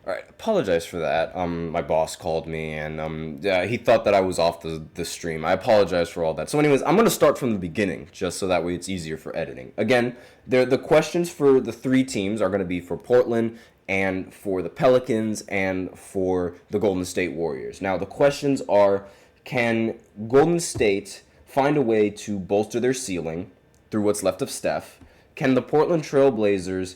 All right, apologize for that. My boss called me and yeah, he thought that I was off the stream. I apologize for all that. So, anyways, I'm gonna start from the beginning, just so that way it's easier for editing. Again, the questions for the three teams are gonna be for Portland and for the Pelicans and for the Golden State Warriors. Now, the questions are: can Golden State find a way to bolster their ceiling through what's left of Steph? Can the Portland Trail Blazers,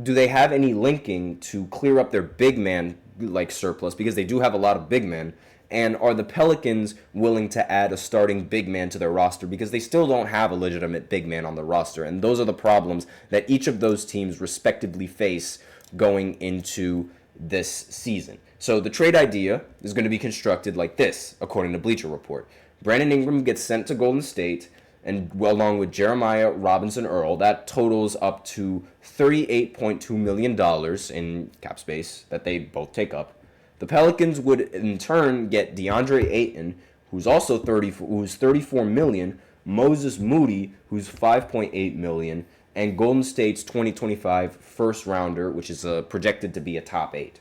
do they have any linking to clear up their big man like surplus, because they do have a lot of big men? And are the Pelicans willing to add a starting big man to their roster, because they still don't have a legitimate big man on the roster? And those are the problems that each of those teams respectively face going into this season. So the trade idea is going to be constructed like this, according to Bleacher Report. Brandon Ingram gets sent to Golden State, and along with Jeremiah Robinson Earl, that totals up to $38.2 million in cap space that they both take up. The Pelicans would in turn get DeAndre Ayton, who's also $34 million, Moses Moody, who's $5.8 million, and Golden State's 2025 first rounder, which is projected to be a top 8.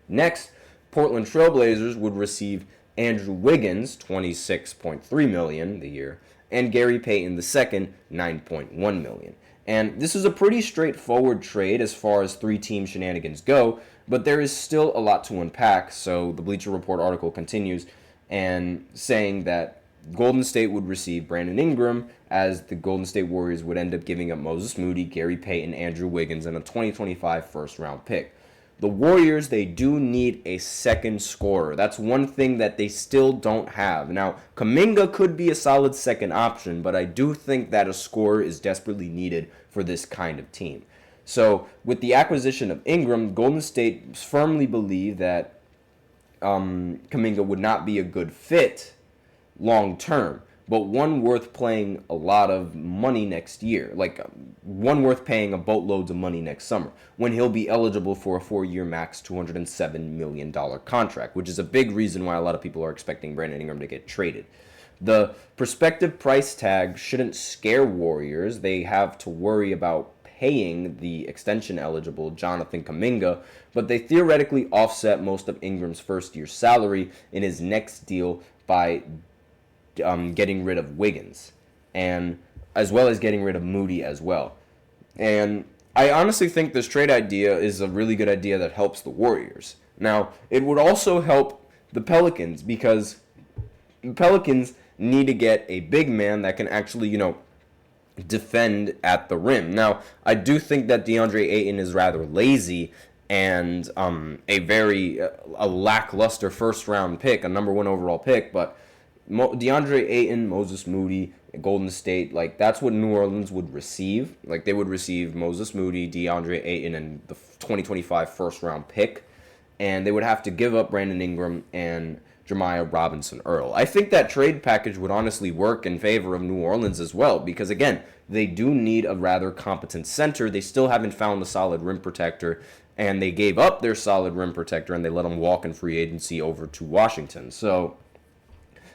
Next, Portland Trailblazers would receive Andrew Wiggins, $26.3 million the year, and Gary Payton II, $9.1 million. And this is a pretty straightforward trade as far as three-team shenanigans go, but there is still a lot to unpack. So the Bleacher Report article continues and saying that Golden State would receive Brandon Ingram, as the Golden State Warriors would end up giving up Moses Moody, Gary Payton, Andrew Wiggins, and a 2025 first-round pick. The Warriors, they do need a second scorer. That's one thing that they still don't have. Now, Kuminga could be a solid second option, but I do think that a scorer is desperately needed for this kind of team. So, with the acquisition of Ingram, Golden State firmly believe that Kuminga would not be a good fit long term, but one worth playing a lot of money next year, like one worth paying a boatloads of money next summer, when he'll be eligible for a 4-year max $207 million contract, which is a big reason why a lot of people are expecting Brandon Ingram to get traded. The prospective price tag shouldn't scare Warriors. They have to worry about paying the extension eligible Jonathan Kuminga, but they theoretically offset most of Ingram's first year salary in his next deal by getting rid of Wiggins, and as well as getting rid of Moody as well. And I honestly think this trade idea is a really good idea that helps the Warriors. Now, it would also help the Pelicans, because the Pelicans need to get a big man that can actually, defend at the rim. Now, I do think that DeAndre Ayton is rather lazy and a lackluster first-round pick, a number 1 overall pick, but DeAndre Ayton, Moses Moody, Golden State, like, that's what New Orleans would receive. Like, they would receive Moses Moody, DeAndre Ayton, and the 2025 first-round pick, and they would have to give up Brandon Ingram and Jeremiah Robinson Earl. I think that trade package would honestly work in favor of New Orleans as well, because, again, they do need a rather competent center. They still haven't found a solid rim protector, and they gave up their solid rim protector, and they let him walk in free agency over to Washington. So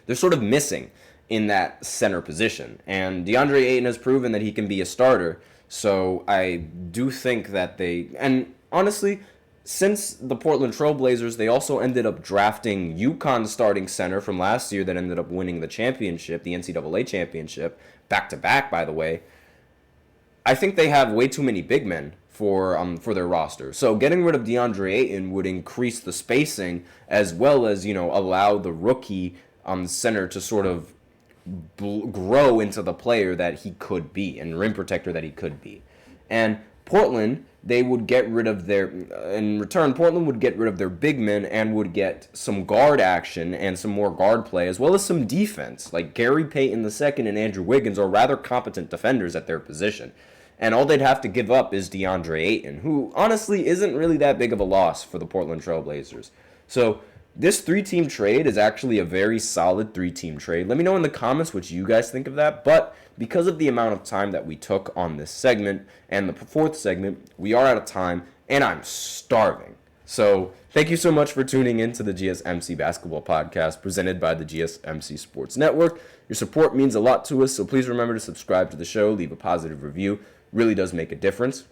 they're sort of missing in that center position. And DeAndre Ayton has proven that he can be a starter. So I do think that and honestly, since the Portland Trail Blazers, they also ended up drafting UConn's starting center from last year that ended up winning the championship, the NCAA championship, back-to-back, by the way. I think they have way too many big men for their roster. So getting rid of DeAndre Ayton would increase the spacing, as well as, allow the rookie center to sort of grow into the player that he could be, and rim protector that he could be. And Portland, they would get rid of in return, Portland would get rid of their big men and would get some guard action and some more guard play, as well as some defense. Like Gary Payton II and Andrew Wiggins are rather competent defenders at their position. And all they'd have to give up is DeAndre Ayton, who honestly isn't really that big of a loss for the Portland Trail Blazers. So this 3-team trade is actually a very solid 3-team trade. Let me know in the comments what you guys think of that. But because of the amount of time that we took on this segment and the 4th segment, we are out of time, and I'm starving. So thank you so much for tuning in to the GSMC Basketball Podcast presented by the GSMC Sports Network. Your support means a lot to us, so please remember to subscribe to the show, leave a positive review. Really does make a difference.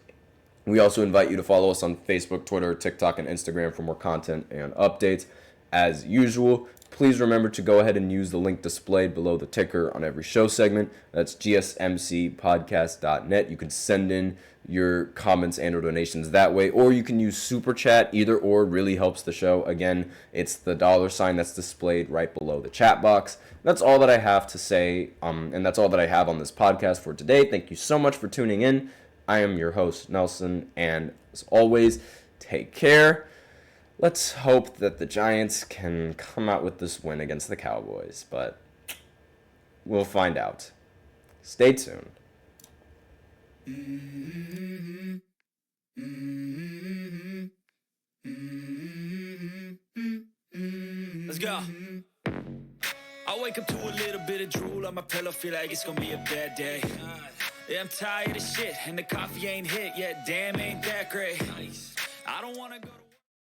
We also invite you to follow us on Facebook, Twitter, TikTok, and Instagram for more content and updates. As usual, please remember to go ahead and use the link displayed below the ticker on every show segment. That's gsmcpodcast.net. You can send in your comments and or donations that way, or you can use Super Chat. Either or really helps the show. Again, it's the $ that's displayed right below the chat box. That's all that I have to say, and that's all that I have on this podcast for today. Thank you so much for tuning in. I am your host, Nelson, and as always, take care. Let's hope that the Giants can come out with this win against the Cowboys, but we'll find out. Stay tuned. Let's go. I wake up to a little bit of drool on my pillow, feel like it's gonna be a bad day. Yeah, I'm tired of shit, and the coffee ain't hit yet. Damn, ain't that great. I don't wanna go to